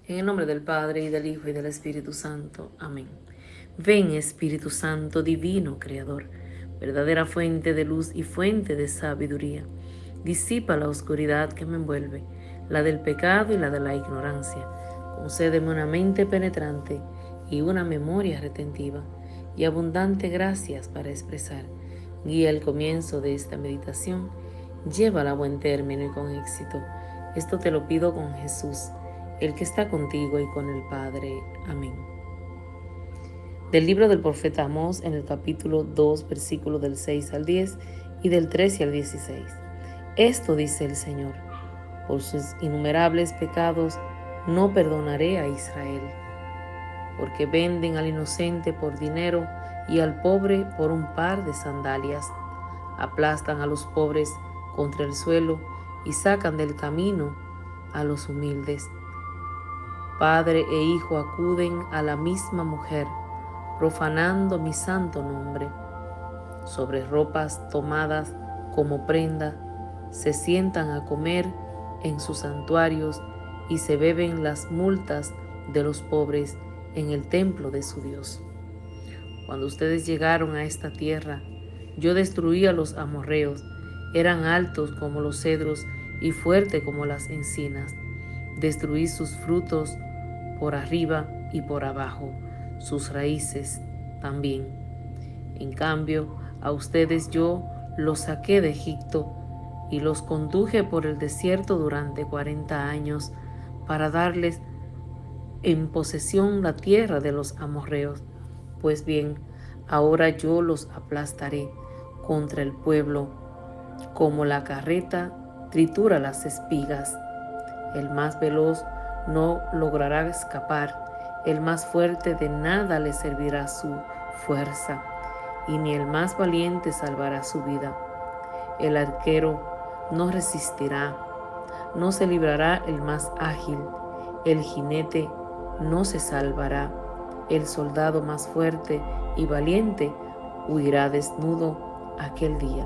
En el nombre del Padre, y del Hijo, y del Espíritu Santo. Amén. Ven, Espíritu Santo, divino Creador, verdadera fuente de luz y fuente de sabiduría. Disipa la oscuridad que me envuelve, la del pecado y la de la ignorancia. Concédeme una mente penetrante y una memoria retentiva, y abundante gracias para expresar. Guía el comienzo de esta meditación, llévala a buen término y con éxito. Esto te lo pido con Jesús, el que está contigo y con el Padre. Amén. Del libro del profeta Amós, en el capítulo 2, versículos del 6 al 10 y del 13 al 16. Esto dice el Señor: por sus innumerables pecados no perdonaré a Israel, porque venden al inocente por dinero y al pobre por un par de sandalias. Aplastan a los pobres contra el suelo y sacan del camino a los humildes. Padre e hijo acuden a la misma mujer, profanando mi santo nombre. Sobre ropas tomadas como prenda, se sientan a comer en sus santuarios y se beben las multas de los pobres en el templo de su Dios. Cuando ustedes llegaron a esta tierra, yo destruí a los amorreos. Eran altos como los cedros y fuertes como las encinas. Destruí sus frutos por arriba y por abajo, sus raíces también. En cambio, a ustedes yo los saqué de Egipto y los conduje por el desierto durante 40 años para darles en posesión la tierra de los amorreos. Pues bien, ahora yo los aplastaré contra el pueblo, como la carreta tritura las espigas. El más veloz no logrará escapar, el más fuerte de nada le servirá su fuerza, y ni el más valiente salvará su vida. El arquero no resistirá, no se librará el más ágil, el jinete no se salvará, el soldado más fuerte y valiente huirá desnudo aquel día.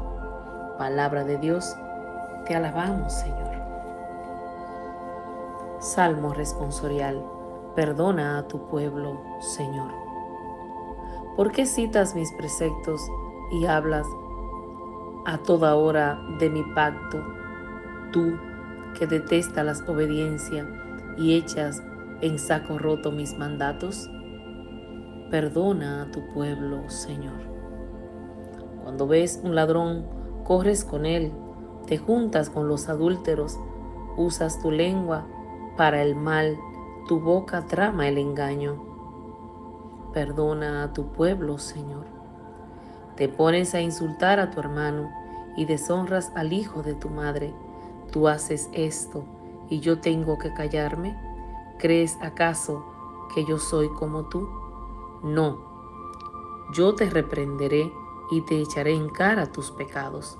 Palabra de Dios, te alabamos, Señor. Salmo responsorial. Perdona a tu pueblo, Señor. ¿Por qué citas mis preceptos y hablas a toda hora de mi pacto? Tú, que detestas la obediencia y echas en saco roto mis mandatos. Perdona a tu pueblo, Señor. Cuando ves un ladrón, corres con él, te juntas con los adúlteros, usas tu lengua para el mal, tu boca trama el engaño. Perdona a tu pueblo, Señor. Te pones a insultar a tu hermano y deshonras al hijo de tu madre. Tú haces esto y yo tengo que callarme. ¿Crees acaso que yo soy como tú? No, yo te reprenderé y te echaré en cara tus pecados.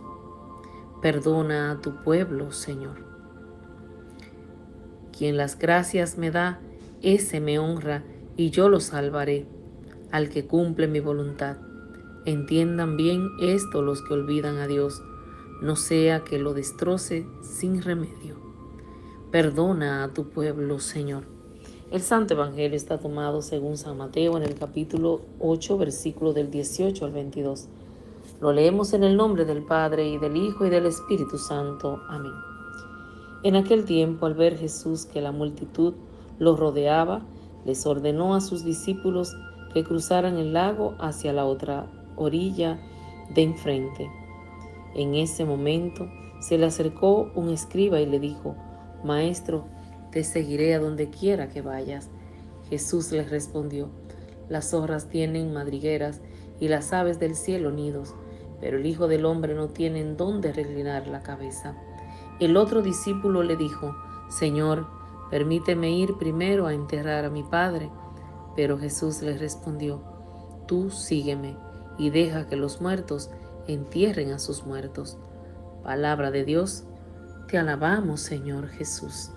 Perdona a tu pueblo, Señor. Quien las gracias me da, ese me honra y yo lo salvaré. Al que cumple mi voluntad. Entiendan bien esto los que olvidan a Dios, no sea que lo destroce sin remedio. Perdona a tu pueblo, Señor. El Santo Evangelio está tomado según San Mateo en el capítulo 8, versículo del 18 al 22. Lo leemos en el nombre del Padre, y del Hijo, y del Espíritu Santo. Amén. En aquel tiempo, al ver Jesús que la multitud lo rodeaba, les ordenó a sus discípulos que cruzaran el lago hacia la otra orilla de enfrente. En ese momento se le acercó un escriba y le dijo: Maestro, te seguiré a donde quiera que vayas. Jesús les respondió: Las zorras tienen madrigueras y las aves del cielo nidos, pero el Hijo del Hombre no tiene en dónde reclinar la cabeza. El otro discípulo le dijo: Señor, permíteme ir primero a enterrar a mi padre. Pero Jesús le respondió: Tú sígueme y deja que los muertos entierren a sus muertos. Palabra de Dios, te alabamos, Señor Jesús.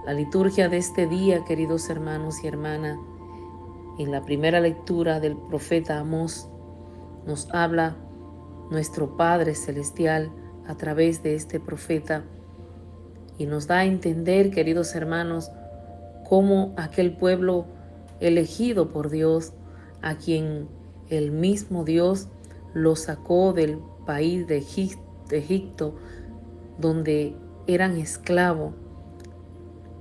La liturgia de este día, queridos hermanos y hermanas, en la primera lectura del profeta Amós, nos habla nuestro Padre Celestial a través de este profeta, Y nos da a entender, queridos hermanos, cómo aquel pueblo elegido por Dios, a quien el mismo Dios lo sacó del país de Egipto, donde eran esclavos,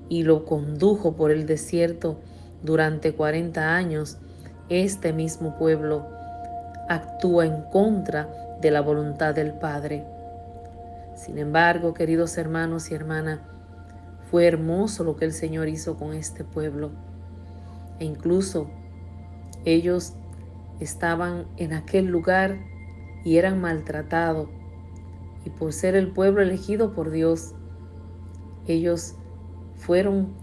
y lo condujo por el desierto durante 40 años, este mismo pueblo actúa en contra de la voluntad del Padre. Sin embargo, queridos hermanos y hermanas, fue hermoso lo que el Señor hizo con este pueblo. E incluso ellos estaban en aquel lugar y eran maltratados. Y por ser el pueblo elegido por Dios, ellos fueron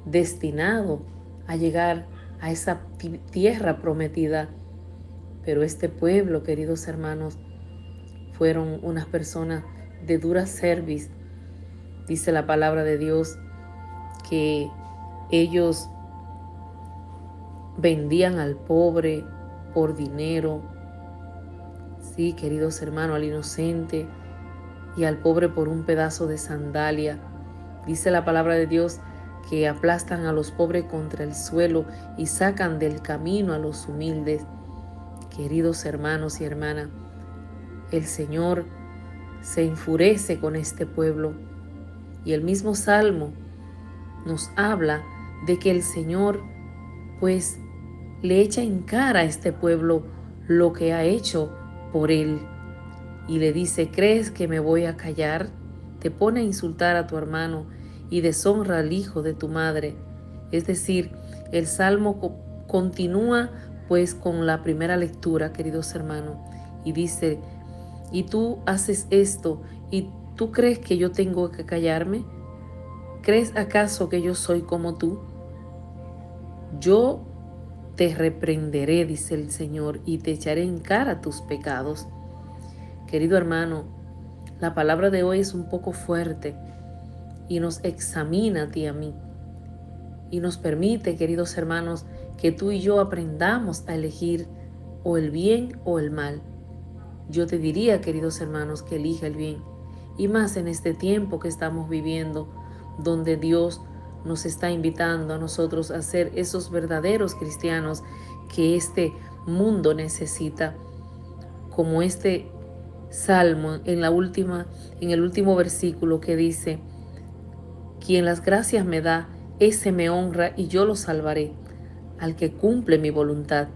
destinados a llegar a esa tierra prometida. Pero este pueblo, queridos hermanos, fueron unas personas de dura cerviz. Dice la palabra de Dios que ellos vendían al pobre por dinero, sí, queridos hermanos, al inocente y al pobre por un pedazo de sandalia. Dice la palabra de Dios que aplastan a los pobres contra el suelo y sacan del camino a los humildes. Queridos hermanos y hermanas, el Señor se enfurece con este pueblo, y el mismo Salmo nos habla de que el Señor pues le echa en cara a este pueblo lo que ha hecho por él, y le dice: ¿crees que me voy a callar? Te pone a insultar a tu hermano y deshonra al hijo de tu madre. Es decir, el Salmo continúa pues con la primera lectura, queridos hermanos, y dice: ¿y tú haces esto y tú crees que yo tengo que callarme? ¿Crees acaso que yo soy como tú? Yo te reprenderé, dice el Señor, y te echaré en cara tus pecados. Querido hermano, la palabra de hoy es un poco fuerte y nos examina a ti y a mí. Y nos permite, queridos hermanos, que tú y yo aprendamos a elegir o el bien o el mal. Yo te diría, queridos hermanos, que elija el bien. Y más en este tiempo que estamos viviendo, donde Dios nos está invitando a nosotros a ser esos verdaderos cristianos que este mundo necesita. Como este salmo en el último versículo que dice: quien las gracias me da, ese me honra y yo lo salvaré, al que cumple mi voluntad.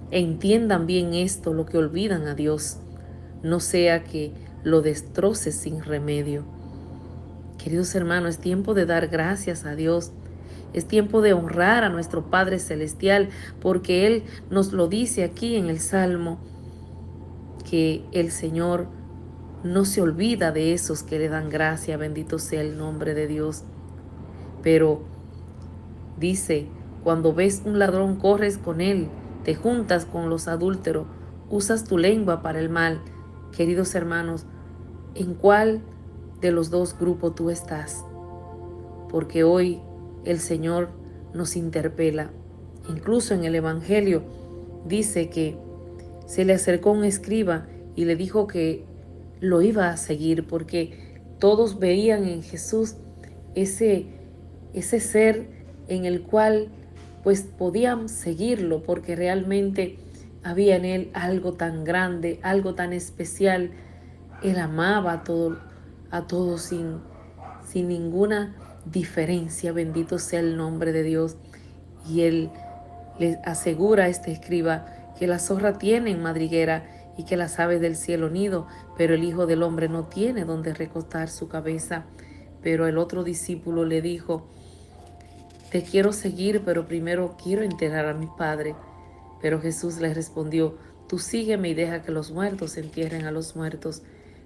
Entiendan bien esto, lo que olvidan a Dios, no sea que lo destroce sin remedio. Queridos hermanos, es tiempo de dar gracias a Dios. Es tiempo de honrar a nuestro Padre Celestial, porque Él nos lo dice aquí en el Salmo, que el Señor no se olvida de esos que le dan gracia. Bendito sea el nombre de Dios. Pero dice: cuando ves un ladrón, corres con él, te juntas con los adúlteros, usas tu lengua para el mal. Queridos hermanos, ¿en cuál de los dos grupos tú estás? Porque hoy el Señor nos interpela. Incluso en el Evangelio dice que se le acercó un escriba y le dijo que lo iba a seguir, porque todos veían en Jesús ese ser en el cual pues podían seguirlo, porque realmente había en él algo tan grande, algo tan especial. Él amaba a todos sin ninguna diferencia. Bendito sea el nombre de Dios. Y él le asegura a este escriba que la zorra tiene madriguera y que las aves del cielo nido, pero el Hijo del Hombre no tiene donde recostar su cabeza. Pero el otro discípulo le dijo: te quiero seguir, pero primero quiero enterrar a mi Padre. Pero Jesús le respondió: tú sígueme y deja que los muertos entierren a los muertos.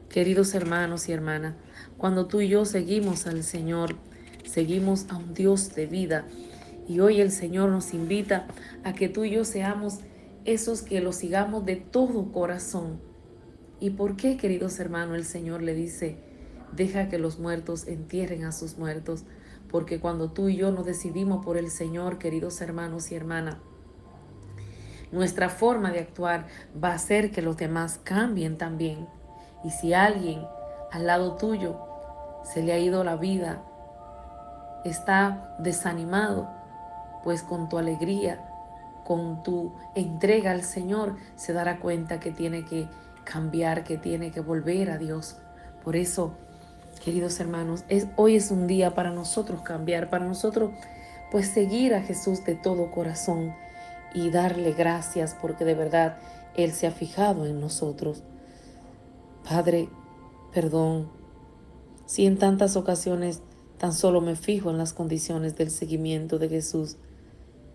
Queridos hermanos y hermanas, cuando tú y yo seguimos al Señor, seguimos a un Dios de vida. Y hoy el Señor nos invita a que tú y yo seamos esos que lo sigamos de todo corazón. ¿Y por qué, queridos hermanos, el Señor le dice: deja que los muertos entierren a sus muertos? Porque cuando tú y yo nos decidimos por el Señor, queridos hermanos y hermanas, nuestra forma de actuar va a hacer que los demás cambien también. Y si alguien al lado tuyo se le ha ido la vida, está desanimado, pues con tu alegría, con tu entrega al Señor, se dará cuenta que tiene que cambiar, que tiene que volver a Dios. Por eso, queridos hermanos, hoy es un día para nosotros cambiar, para nosotros pues seguir a Jesús de todo corazón y darle gracias porque de verdad Él se ha fijado en nosotros. Padre, perdón, si en tantas ocasiones tan solo me fijo en las condiciones del seguimiento de Jesús,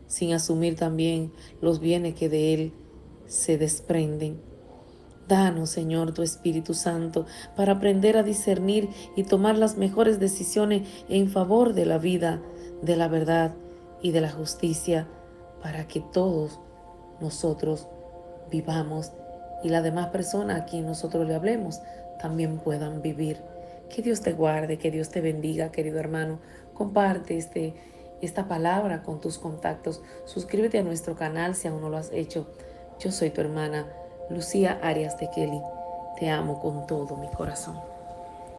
sin asumir también los bienes que de Él se desprenden. Danos, Señor, tu Espíritu Santo, para aprender a discernir y tomar las mejores decisiones en favor de la vida, de la verdad y de la justicia, para que todos nosotros vivamos y las demás personas a quien nosotros le hablemos también puedan vivir. Que Dios te guarde, que Dios te bendiga, querido hermano. Comparte esta palabra con tus contactos. Suscríbete a nuestro canal si aún no lo has hecho. Yo soy tu hermana Lucía Arias de Kelly. Te amo con todo mi corazón.